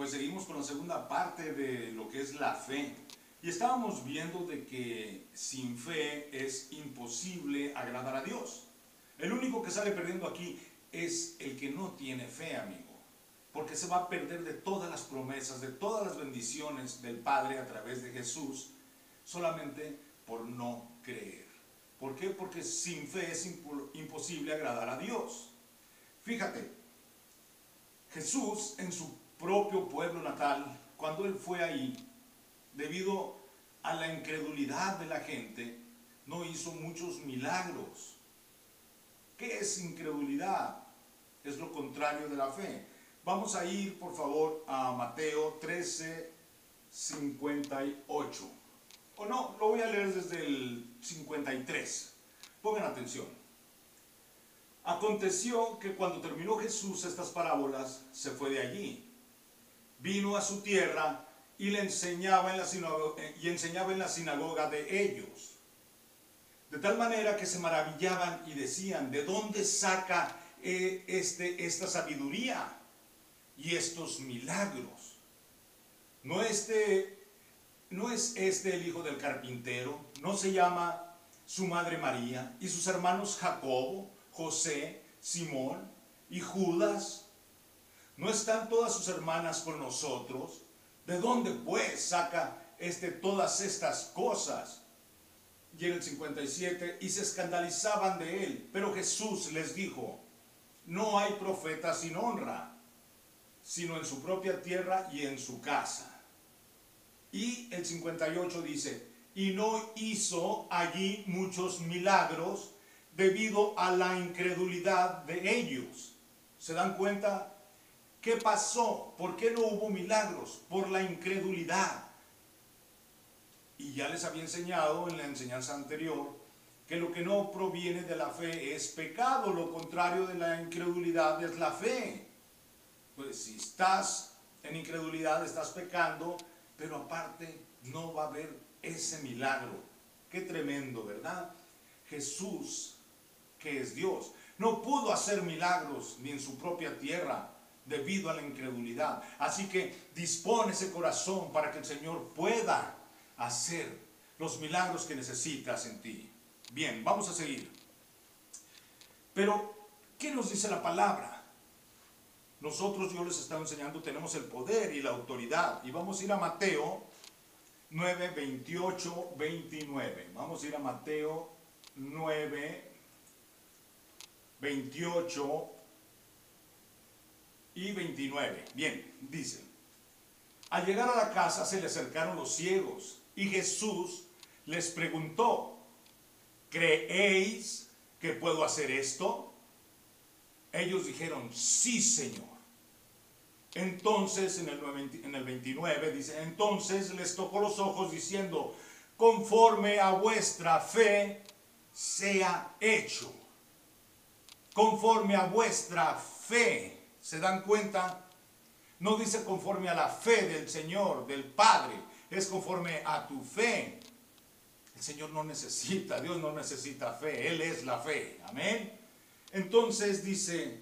Pues seguimos con la segunda parte de lo que es la fe. Y estábamos viendo de que sin fe es imposible agradar a Dios. El único que sale perdiendo aquí es el que no tiene fe, amigo. Porque se va a perder de todas las promesas, de todas las bendiciones del Padre a través de Jesús, solamente por no creer. ¿Por qué? Porque sin fe es imposible agradar a Dios. Fíjate, Jesús en su propio pueblo natal, cuando él fue ahí, debido a la incredulidad de la gente, no hizo muchos milagros. ¿Qué es incredulidad? Es lo contrario de la fe. Vamos a ir, por favor, a Mateo 13:58. O no, lo voy a leer desde el 53. Pongan atención. Aconteció que cuando terminó Jesús estas parábolas, se fue de allí. Vino a su tierra y le enseñaba en la sinagoga de ellos. De tal manera que se maravillaban y decían, ¿de dónde saca esta sabiduría y estos milagros? ¿No es este el hijo del carpintero? ¿No se llama su madre María y sus hermanos Jacobo, José, Simón y Judas? ¿No están todas sus hermanas con nosotros? ¿De dónde pues saca todas estas cosas? Y en el 57, y se escandalizaban de él. Pero Jesús les dijo, no hay profeta sin honra, sino en su propia tierra y en su casa. Y el 58 dice, y no hizo allí muchos milagros debido a la incredulidad de ellos. ¿Se dan cuenta? ¿Qué pasó? ¿Por qué no hubo milagros? Por la incredulidad. Y ya les había enseñado en la enseñanza anterior que lo que no proviene de la fe es pecado. Lo contrario de la incredulidad es la fe. Pues si estás en incredulidad, estás pecando, pero aparte no va a haber ese milagro. Qué tremendo, ¿verdad? Jesús, que es Dios, no pudo hacer milagros ni en su propia tierra debido a la incredulidad. Así que dispone ese corazón para que el Señor pueda hacer los milagros que necesitas en ti. Bien, vamos a seguir. Pero, ¿qué nos dice la palabra? Nosotros, yo les estaba enseñando, tenemos el poder y la autoridad. Y vamos a ir a Mateo 9, 28, 29. Vamos a ir a Mateo 9, 28 y 29. Bien, dice, al llegar a la casa se le acercaron los ciegos y Jesús les preguntó, ¿creéis que puedo hacer esto? Ellos dijeron, sí, Señor. Entonces, en el 29 dice, entonces les tocó los ojos diciendo, conforme a vuestra fe sea hecho. Conforme a vuestra fe. ¿Se dan cuenta? No dice conforme a la fe del Señor, del Padre. Es conforme a tu fe. El Señor no necesita, Dios no necesita fe. Él es la fe. Amén. Entonces dice,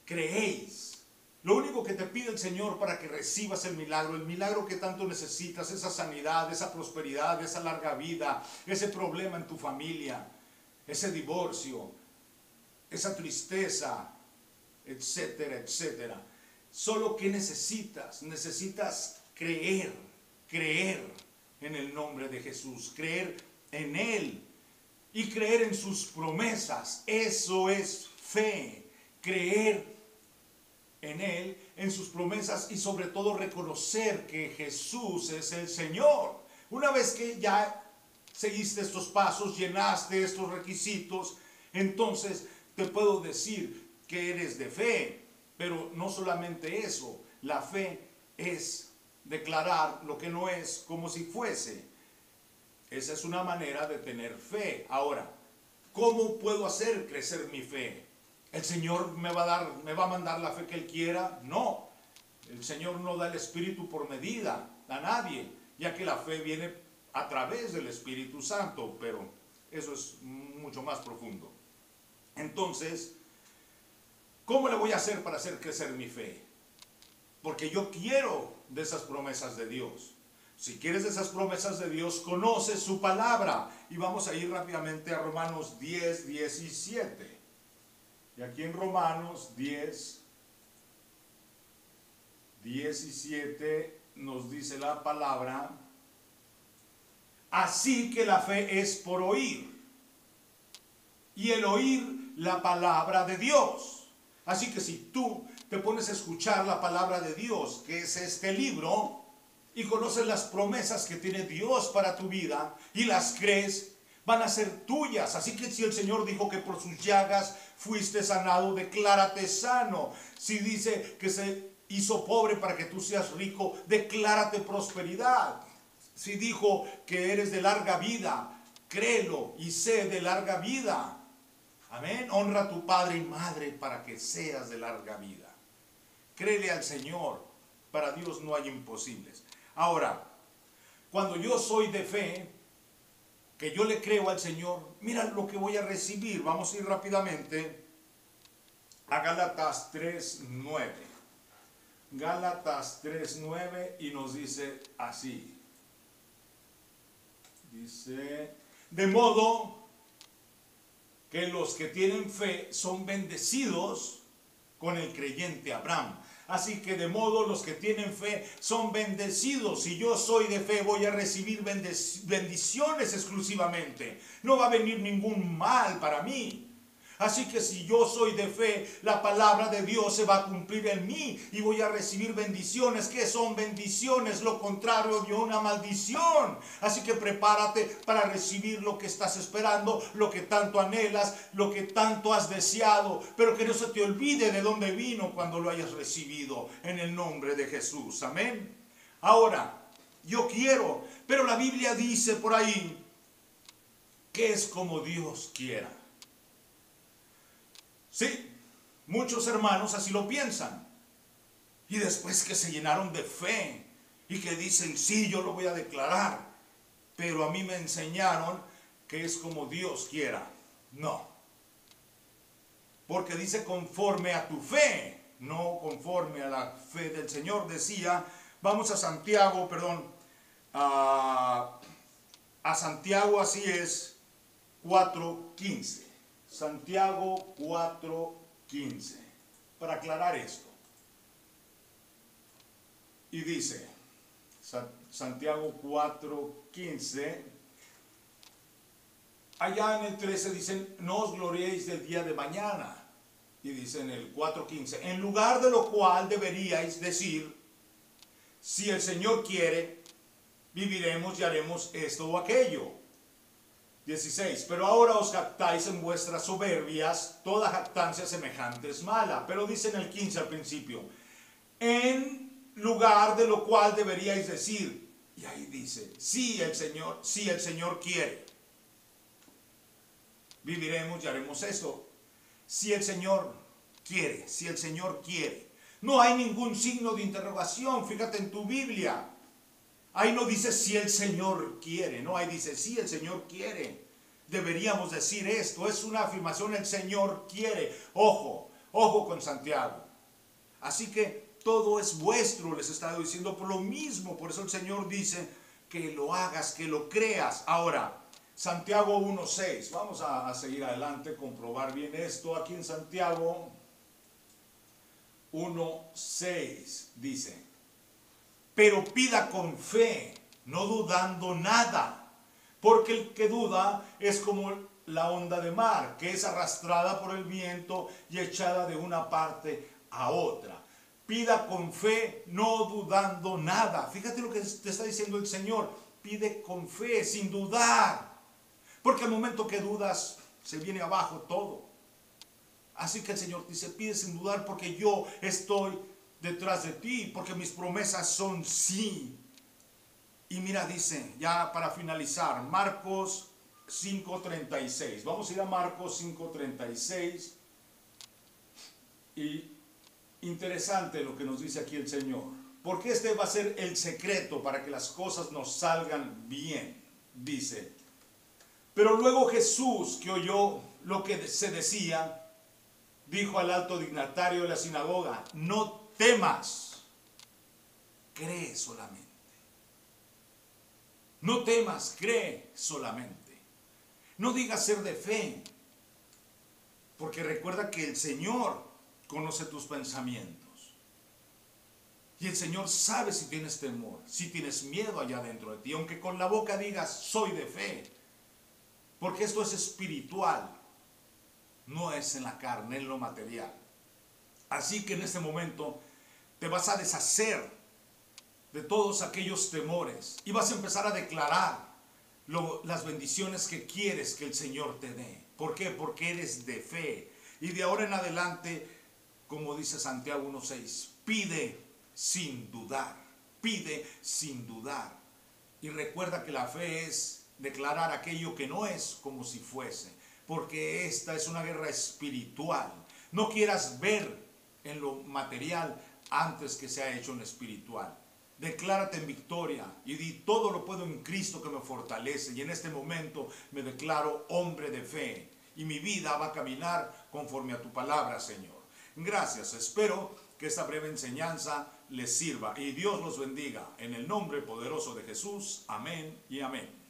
creéis. Lo único que te pide el Señor para que recibas el milagro que tanto necesitas, esa sanidad, esa prosperidad, esa larga vida, ese problema en tu familia, ese divorcio, esa tristeza, etcétera, etcétera. Solo que necesitas creer en el nombre de Jesús, creer en Él y creer en sus promesas. Eso es fe, creer en Él, en sus promesas y sobre todo reconocer que Jesús es el Señor. Una vez que ya seguiste estos pasos, llenaste estos requisitos, entonces te puedo decir que eres de fe. Pero no solamente eso, la fe es declarar lo que no es como si fuese. Esa es una manera de tener fe. Ahora, ¿cómo puedo hacer crecer mi fe? ¿El Señor me va a mandar la fe que Él quiera? No. El Señor no da el Espíritu por medida a nadie, ya que la fe viene a través del Espíritu Santo, pero eso es mucho más profundo. Entonces, ¿cómo le voy a hacer para hacer crecer mi fe? porque yo quiero de esas promesas de Dios. Si quieres de esas promesas de Dios, conoce su palabra. Y vamos a ir rápidamente a Romanos 10, 17. Y aquí en Romanos 10, 17 nos dice la palabra: así que la fe es por oír, y el oír la palabra de Dios. Así que si tú te pones a escuchar la palabra de Dios, que es este libro, y conoces las promesas que tiene Dios para tu vida y las crees, van a ser tuyas. Así que si el Señor dijo que por sus llagas fuiste sanado, declárate sano. Si dice que se hizo pobre para que tú seas rico, declárate prosperidad. Si dijo que eres de larga vida, créelo y sé de larga vida. Amén. Honra a tu padre y madre para que seas de larga vida. Créele al Señor. Para Dios no hay imposibles. Ahora, cuando yo soy de fe, que yo le creo al Señor, mira lo que voy a recibir. Vamos a ir rápidamente a Gálatas 3:9. Gálatas 3:9 y nos dice así. Dice: de modo que los que tienen fe son bendecidos con el creyente Abraham. Así que de modo los que tienen fe son bendecidos. Si yo soy de fe, voy a recibir bendiciones exclusivamente. No va a venir ningún mal para mí. Así que si yo soy de fe, la palabra de Dios se va a cumplir en mí y voy a recibir bendiciones. ¿Qué son bendiciones? Lo contrario de una maldición. Así que prepárate para recibir lo que estás esperando, lo que tanto anhelas, lo que tanto has deseado. Pero que no se te olvide de dónde vino cuando lo hayas recibido, en el nombre de Jesús. Amén. Ahora, yo quiero, pero la Biblia dice por ahí que es como Dios quiera. Sí, muchos hermanos así lo piensan. Y después que se llenaron de fe y que dicen, sí, yo lo voy a declarar. Pero a mí me enseñaron que es como Dios quiera. No. Porque dice conforme a tu fe, no conforme a la fe del Señor. Decía, vamos a Santiago, a Santiago, así es, 4:15. Santiago 4:15, para aclarar esto. Y dice, Santiago 4:15, allá en el 13 dicen, no os gloriéis del día de mañana. Y dice en el 4:15, en lugar de lo cual deberíais decir, si el Señor quiere, viviremos y haremos esto o aquello. 16, pero ahora os jactáis en vuestras soberbias, toda jactancia semejante es mala. Pero dice en el 15 al principio, en lugar de lo cual deberíais decir, y ahí dice, si el Señor quiere, viviremos y haremos esto. Si el Señor quiere, si el Señor quiere. No hay ningún signo de interrogación, fíjate en tu Biblia. Ahí no dice si el Señor quiere, no, ahí dice si el Señor quiere. Deberíamos decir esto, es una afirmación, el Señor quiere. Ojo, ojo con Santiago. Así que todo es vuestro, les estaba diciendo por lo mismo. Por eso el Señor dice que lo hagas, que lo creas. Ahora, Santiago 1:6, vamos a seguir adelante, comprobar bien esto. Aquí en Santiago 1:6 dice, pero pida con fe, no dudando nada, porque el que duda es como la onda de mar, que es arrastrada por el viento y echada de una parte a otra. Pida con fe, no dudando nada. Fíjate lo que te está diciendo el Señor. Pide con fe, sin dudar, porque al momento que dudas, se viene abajo todo. Así que el Señor dice, pide sin dudar, porque yo estoy detrás de ti, porque mis promesas son sí. Y mira, dice, ya para finalizar, Marcos 5:36. Vamos a ir a Marcos 5:36. Y interesante lo que nos dice aquí el Señor, porque este va a ser el secreto para que las cosas nos salgan bien. Dice, pero luego Jesús, que oyó lo que se decía, dijo al alto dignatario de la sinagoga, no temas. cree solamente. No temas, cree solamente. No digas ser de fe, porque recuerda que el Señor conoce tus pensamientos. Y el Señor sabe si tienes temor, si tienes miedo allá dentro de ti, aunque con la boca digas soy de fe, porque esto es espiritual, no es en la carne, en lo material. Así que en este momento te vas a deshacer de todos aquellos temores y vas a empezar a declarar las bendiciones que quieres que el Señor te dé. ¿Por qué? Porque eres de fe. Y de ahora en adelante, como dice Santiago 1:6, pide sin dudar, pide sin dudar. Y recuerda que la fe es declarar aquello que no es como si fuese, porque esta es una guerra espiritual. No quieras ver en lo material antes que sea hecho en lo espiritual. Declárate en victoria y di todo lo puedo en Cristo que me fortalece. Y en este momento me declaro hombre de fe y mi vida va a caminar conforme a tu palabra, Señor. Gracias, espero que esta breve enseñanza les sirva y Dios los bendiga en el nombre poderoso de Jesús. Amén y amén.